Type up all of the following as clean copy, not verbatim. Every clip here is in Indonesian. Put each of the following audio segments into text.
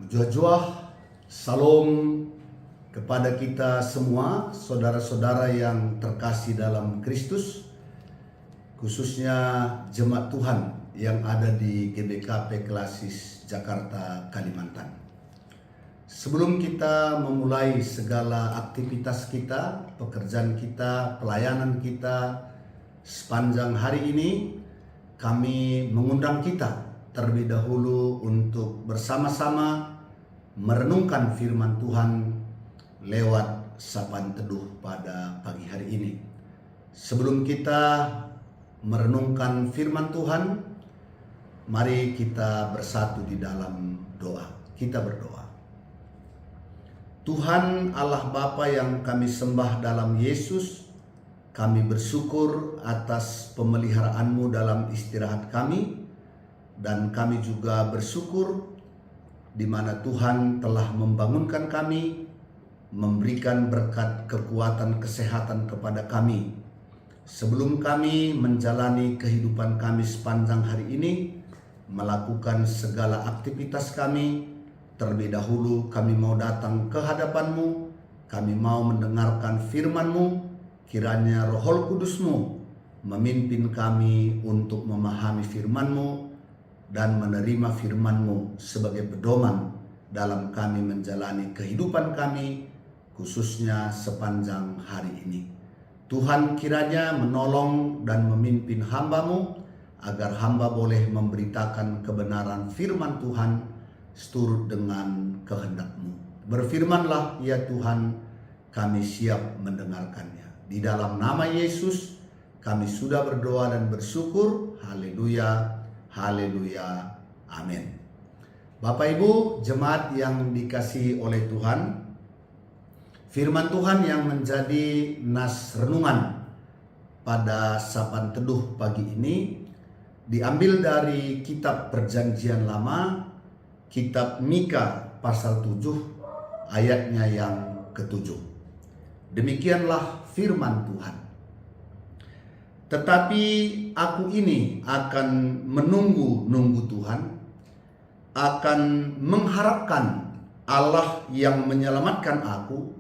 Jua-jua, salam kepada kita semua, saudara-saudara yang terkasih dalam Kristus, khususnya jemaat Tuhan yang ada di GBKP Klasis Jakarta, Kalimantan. Sebelum kita memulai segala aktivitas kita, pekerjaan kita, pelayanan kita sepanjang hari ini, kami mengundang kita terlebih dahulu untuk bersama-sama merenungkan firman Tuhan lewat sapaan teduh pada pagi hari ini. Sebelum kita merenungkan firman Tuhan, mari kita bersatu di dalam doa. Kita berdoa. Tuhan Allah Bapa yang kami sembah dalam Yesus, kami bersyukur atas pemeliharaanmu dalam istirahat kami, dan kami juga bersyukur di mana Tuhan telah membangunkan kami, memberikan berkat kekuatan kesehatan kepada kami. Sebelum kami menjalani kehidupan kami sepanjang hari ini, melakukan segala aktivitas kami, terlebih dahulu kami mau datang ke hadapan-Mu, kami mau mendengarkan firman-Mu, kiranya Roh Kudus-Mu memimpin kami untuk memahami firman-Mu dan menerima firman-Mu sebagai pedoman dalam kami menjalani kehidupan kami, khususnya sepanjang hari ini. Tuhan kiranya menolong dan memimpin hamba-Mu, agar hamba boleh memberitakan kebenaran firman Tuhan seturut dengan kehendak-Mu. Berfirmanlah ya Tuhan, kami siap mendengarkannya. Di dalam nama Yesus kami sudah berdoa dan bersyukur. Haleluya. Haleluya, amin. Bapak Ibu jemaat yang dikasihi oleh Tuhan, firman Tuhan yang menjadi nas renungan pada sapaan teduh pagi ini diambil dari kitab Perjanjian Lama, kitab Mika pasal 7 ayatnya yang ke-7. Demikianlah firman Tuhan. Tetapi aku ini akan menunggu Tuhan, akan mengharapkan Allah yang menyelamatkan aku.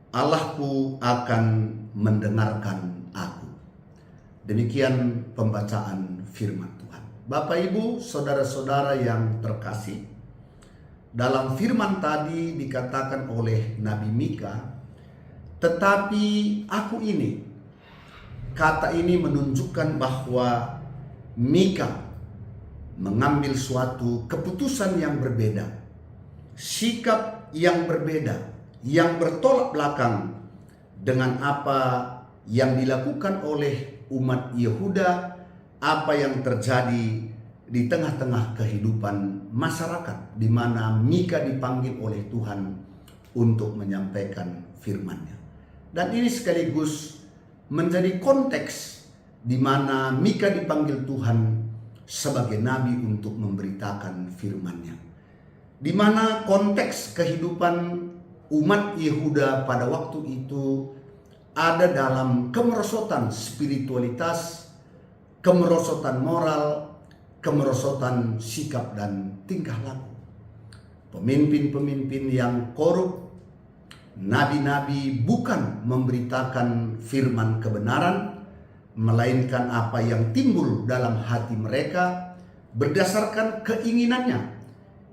Allahku akan mendengarkan aku. Demikian pembacaan firman Tuhan. Bapak Ibu, saudara-saudara yang terkasih, dalam firman tadi dikatakan oleh Nabi Mika, tetapi aku ini. Kata ini menunjukkan bahwa Mika mengambil suatu keputusan yang berbeda, sikap yang berbeda, yang bertolak belakang dengan apa yang dilakukan oleh umat Yehuda, apa yang terjadi di tengah-tengah kehidupan masyarakat, di mana Mika dipanggil oleh Tuhan untuk menyampaikan firman-Nya. Dan ini sekaligus menjadi konteks di mana Mika dipanggil Tuhan sebagai nabi untuk memberitakan firman-Nya. Di mana konteks kehidupan umat Yehuda pada waktu itu ada dalam kemerosotan spiritualitas, kemerosotan moral, kemerosotan sikap dan tingkah laku. Pemimpin-pemimpin yang korup, nabi-nabi bukan memberitakan firman kebenaran, melainkan apa yang timbul dalam hati mereka berdasarkan keinginannya.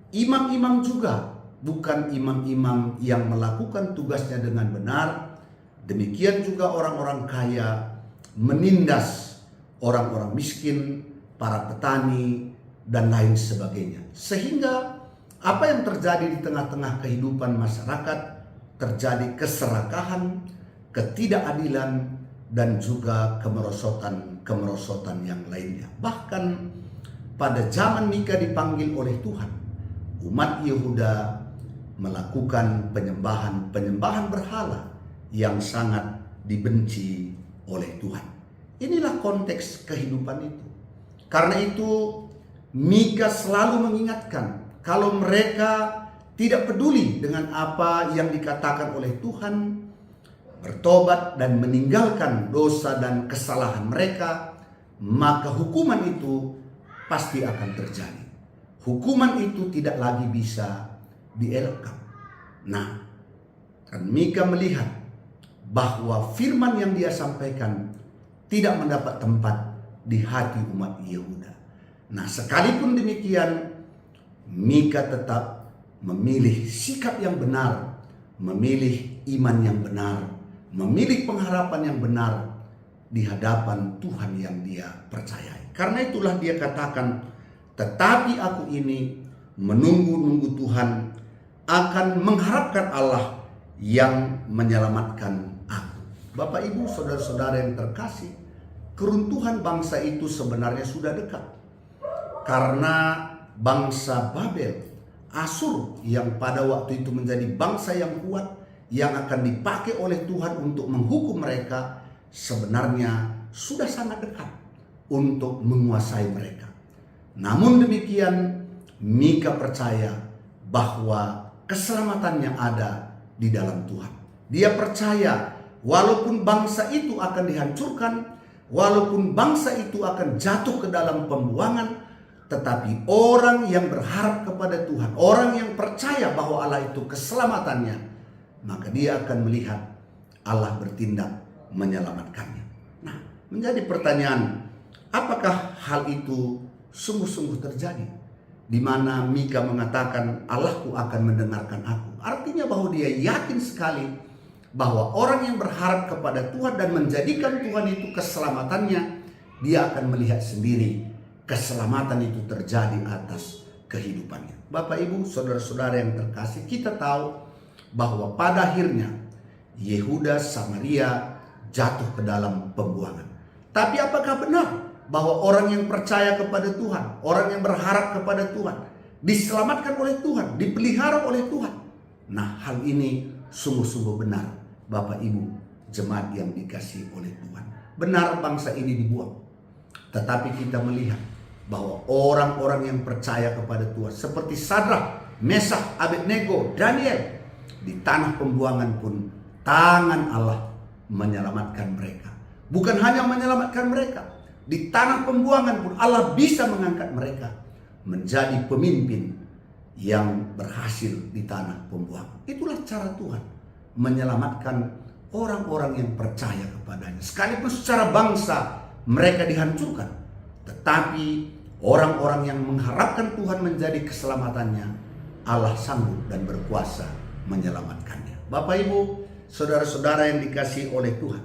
Imam-imam juga bukan imam-imam yang melakukan tugasnya dengan benar. Demikian juga orang-orang kaya menindas orang-orang miskin, para petani, dan lain sebagainya. Sehingga apa yang terjadi di tengah-tengah kehidupan masyarakat, terjadi keserakahan, ketidakadilan, dan juga kemerosotan yang lainnya. Bahkan pada zaman Mika dipanggil oleh Tuhan, umat Yehuda melakukan penyembahan berhala yang sangat dibenci oleh Tuhan. Inilah konteks kehidupan itu. Karena itu Mika selalu mengingatkan, kalau mereka tidak peduli dengan apa yang dikatakan oleh Tuhan, bertobat dan meninggalkan dosa dan kesalahan mereka, maka hukuman itu pasti akan terjadi. Hukuman itu tidak lagi bisa dielakkan. Nah, kan Mika melihat bahwa firman yang dia sampaikan tidak mendapat tempat di hati umat Yehuda. Nah, sekalipun demikian, Mika tetap memilih sikap yang benar, memilih iman yang benar, memilih pengharapan yang benar di hadapan Tuhan yang dia percayai. Karena itulah dia katakan, tetapi aku ini menunggu-nunggu Tuhan, akan mengharapkan Allah yang menyelamatkan aku. Bapak, Ibu, saudara-saudara yang terkasih, keruntuhan bangsa itu sebenarnya sudah dekat. Karena bangsa Babel, Asur, yang pada waktu itu menjadi bangsa yang kuat, yang akan dipakai oleh Tuhan untuk menghukum mereka, sebenarnya sudah sangat dekat untuk menguasai mereka. Namun demikian, Mika percaya bahwa keselamatannya ada di dalam Tuhan. Dia percaya walaupun bangsa itu akan dihancurkan, walaupun bangsa itu akan jatuh ke dalam pembuangan, tetapi orang yang berharap kepada Tuhan, orang yang percaya bahwa Allah itu keselamatannya, maka dia akan melihat Allah bertindak menyelamatkannya. Nah, menjadi pertanyaan, apakah hal itu sungguh-sungguh terjadi? Di mana Mika mengatakan Allahku akan mendengarkan aku. Artinya bahwa dia yakin sekali bahwa orang yang berharap kepada Tuhan dan menjadikan Tuhan itu keselamatannya, dia akan melihat sendiri keselamatan itu terjadi atas kehidupannya. Bapak, Ibu, saudara-saudara yang terkasih, kita tahu bahwa pada akhirnya Yehuda Samaria jatuh ke dalam pembuangan. Tapi apakah benar bahwa orang yang percaya kepada Tuhan, orang yang berharap kepada Tuhan, diselamatkan oleh Tuhan, dipelihara oleh Tuhan? Nah, hal ini sungguh-sungguh benar, Bapak, Ibu, jemaat yang dikasihi oleh Tuhan. Benar bangsa ini dibuang. Tetapi kita melihat bahwa orang-orang yang percaya kepada Tuhan, seperti Sadrak, Meshach, Abednego, Daniel, di tanah pembuangan pun tangan Allah menyelamatkan mereka. Bukan hanya menyelamatkan mereka, di tanah pembuangan pun Allah bisa mengangkat mereka menjadi pemimpin yang berhasil di tanah pembuangan. Itulah cara Tuhan menyelamatkan orang-orang yang percaya kepadanya. Sekalipun secara bangsa mereka dihancurkan, tetapi orang-orang yang mengharapkan Tuhan menjadi keselamatannya, Allah sanggup dan berkuasa menyelamatkannya. Bapak, Ibu, saudara-saudara yang dikasihi oleh Tuhan,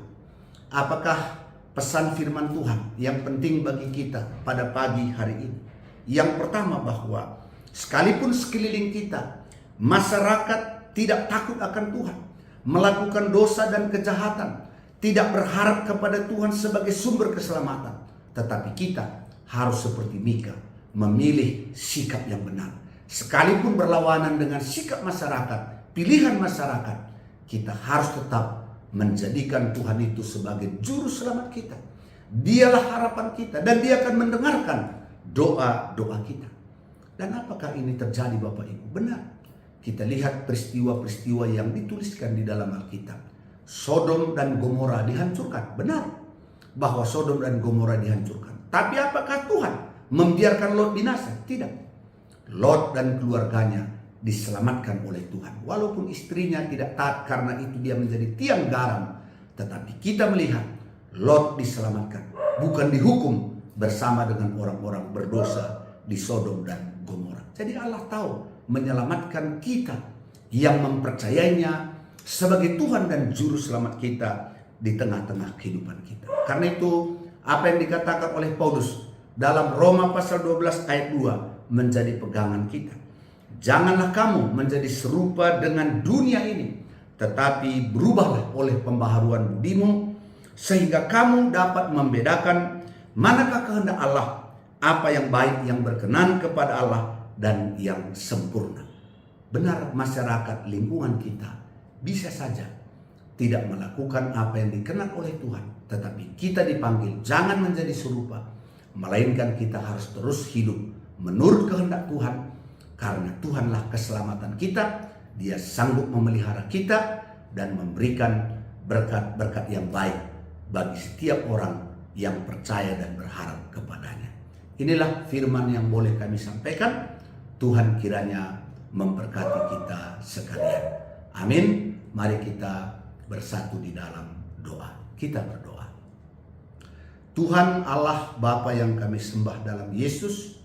apakah pesan firman Tuhan yang penting bagi kita pada pagi hari ini? Yang pertama, bahwa sekalipun sekeliling kita, masyarakat tidak takut akan Tuhan, melakukan dosa dan kejahatan, tidak berharap kepada Tuhan sebagai sumber keselamatan, tetapi kita harus seperti Mika, memilih sikap yang benar. Sekalipun berlawanan dengan sikap masyarakat, pilihan masyarakat, kita harus tetap menjadikan Tuhan itu sebagai juru selamat kita. Dialah harapan kita dan Dia akan mendengarkan doa-doa kita. Dan apakah ini terjadi, Bapak, Ibu? Benar. Kita lihat peristiwa-peristiwa yang dituliskan di dalam Alkitab. Sodom dan Gomora dihancurkan. Benar bahwa Sodom dan Gomora dihancurkan. Tapi apakah Tuhan membiarkan Lot binasa? Tidak. Lot dan keluarganya diselamatkan oleh Tuhan. Walaupun istrinya tidak taat, karena itu dia menjadi tiang garam. Tetapi kita melihat Lot diselamatkan, bukan dihukum bersama dengan orang-orang berdosa di Sodom dan Gomora. Jadi Allah tahu menyelamatkan kita yang mempercayainya sebagai Tuhan dan Juru Selamat kita di tengah-tengah kehidupan kita. Karena itu, apa yang dikatakan oleh Paulus dalam Roma pasal 12 ayat 2 menjadi pegangan kita. Janganlah kamu menjadi serupa dengan dunia ini, tetapi berubahlah oleh pembaharuan budimu, sehingga kamu dapat membedakan manakah kehendak Allah, apa yang baik, yang berkenan kepada Allah, dan yang sempurna. Benar, masyarakat lingkungan kita bisa saja tidak melakukan apa yang dikenan oleh Tuhan, tetapi kita dipanggil jangan menjadi serupa, melainkan kita harus terus hidup menurut kehendak Tuhan, karena Tuhanlah keselamatan kita. Dia sanggup memelihara kita dan memberikan berkat-berkat yang baik bagi setiap orang yang percaya dan berharap kepadanya. Inilah firman yang boleh kami sampaikan. Tuhan kiranya memberkati kita sekalian. Amin. Mari kita bersatu di dalam doa. Kita berdoa. Tuhan Allah Bapa yang kami sembah dalam Yesus,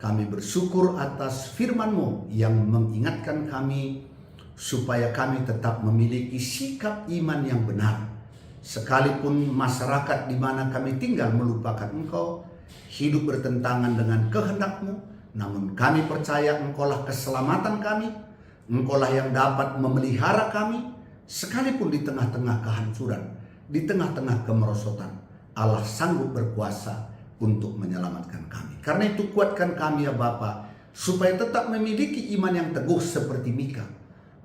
kami bersyukur atas firman-Mu yang mengingatkan kami supaya kami tetap memiliki sikap iman yang benar. Sekalipun masyarakat di mana kami tinggal melupakan Engkau, hidup bertentangan dengan kehendak-Mu, namun kami percaya Engkaulah keselamatan kami, Engkaulah yang dapat memelihara kami, sekalipun di tengah-tengah kehancuran, di tengah-tengah kemerosotan, Allah sanggup berkuasa untuk menyelamatkan kami. Karena itu kuatkan kami ya Bapa, supaya tetap memiliki iman yang teguh seperti Mika,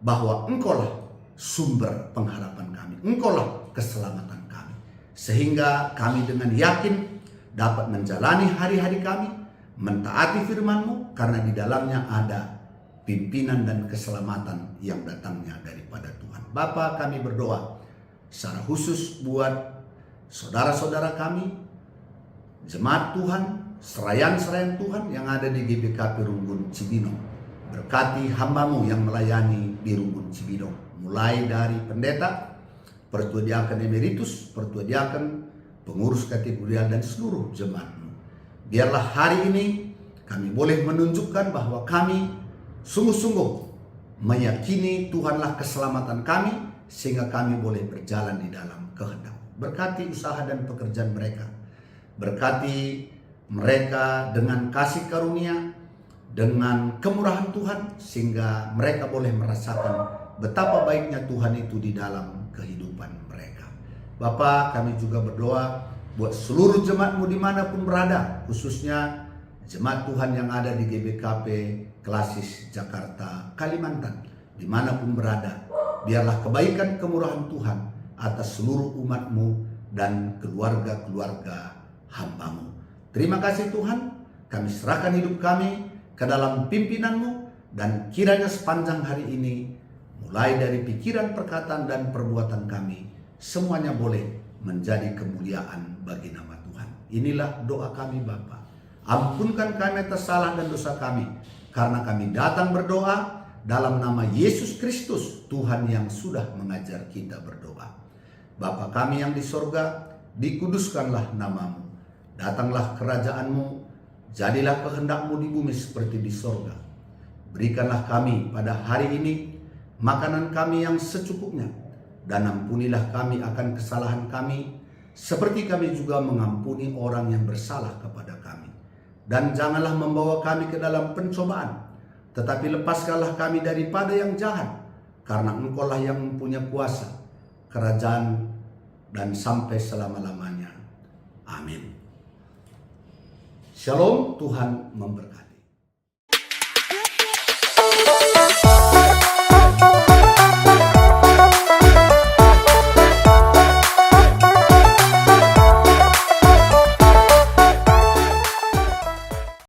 bahwa Engkaulah sumber pengharapan kami, Engkaulah keselamatan kami. Sehingga kami dengan yakin dapat menjalani hari-hari kami, mentaati firman-Mu, karena di dalamnya ada pimpinan dan keselamatan yang datangnya daripada Tuhan. Bapa, kami berdoa secara khusus buat saudara-saudara kami, jemaat Tuhan, serayan-serayan Tuhan yang ada di GBKP Rumbun Cibinong. Berkati hamba-Mu yang melayani di Rumbun Cibinong, mulai dari pendeta, pertua diaken emeritus, pertua diaken, pengurus kategorial, dan seluruh jemaat-Mu. Biarlah hari ini kami boleh menunjukkan bahwa kami sungguh-sungguh meyakini Tuhanlah keselamatan kami, sehingga kami boleh berjalan di dalam kehendak. Berkati usaha dan pekerjaan mereka. Berkati mereka dengan kasih karunia, dengan kemurahan Tuhan, sehingga mereka boleh merasakan betapa baiknya Tuhan itu di dalam kehidupan mereka. Bapa, kami juga berdoa buat seluruh jemaat-Mu dimanapun berada, khususnya jemaat Tuhan yang ada di GBKP Klasis Jakarta, Kalimantan, dimanapun berada. Biarlah kebaikan kemurahan Tuhan atas seluruh umat-Mu dan keluarga-keluarga hamba-Mu. Terima kasih Tuhan, kami serahkan hidup kami ke dalam pimpinan-Mu, dan kiranya sepanjang hari ini, mulai dari pikiran, perkataan, dan perbuatan kami, semuanya boleh menjadi kemuliaan bagi nama Tuhan. Inilah doa kami Bapa. Ampunkan kami atas salah dan dosa kami, karena kami datang berdoa dalam nama Yesus Kristus, Tuhan yang sudah mengajar kita berdoa. Bapa kami yang di sorga, dikuduskanlah nama-Mu. Datanglah kerajaan-Mu, jadilah kehendak-Mu di bumi seperti di sorga. Berikanlah kami pada hari ini makanan kami yang secukupnya, dan ampunilah kami akan kesalahan kami, seperti kami juga mengampuni orang yang bersalah kepada kami. Dan janganlah membawa kami ke dalam pencobaan, tetapi lepaskanlah kami daripada yang jahat, karena Engkaulah yang mempunyai kuasa, kerajaan, dan sampai selama-lamanya. Amin. Shalom, Tuhan memberkati.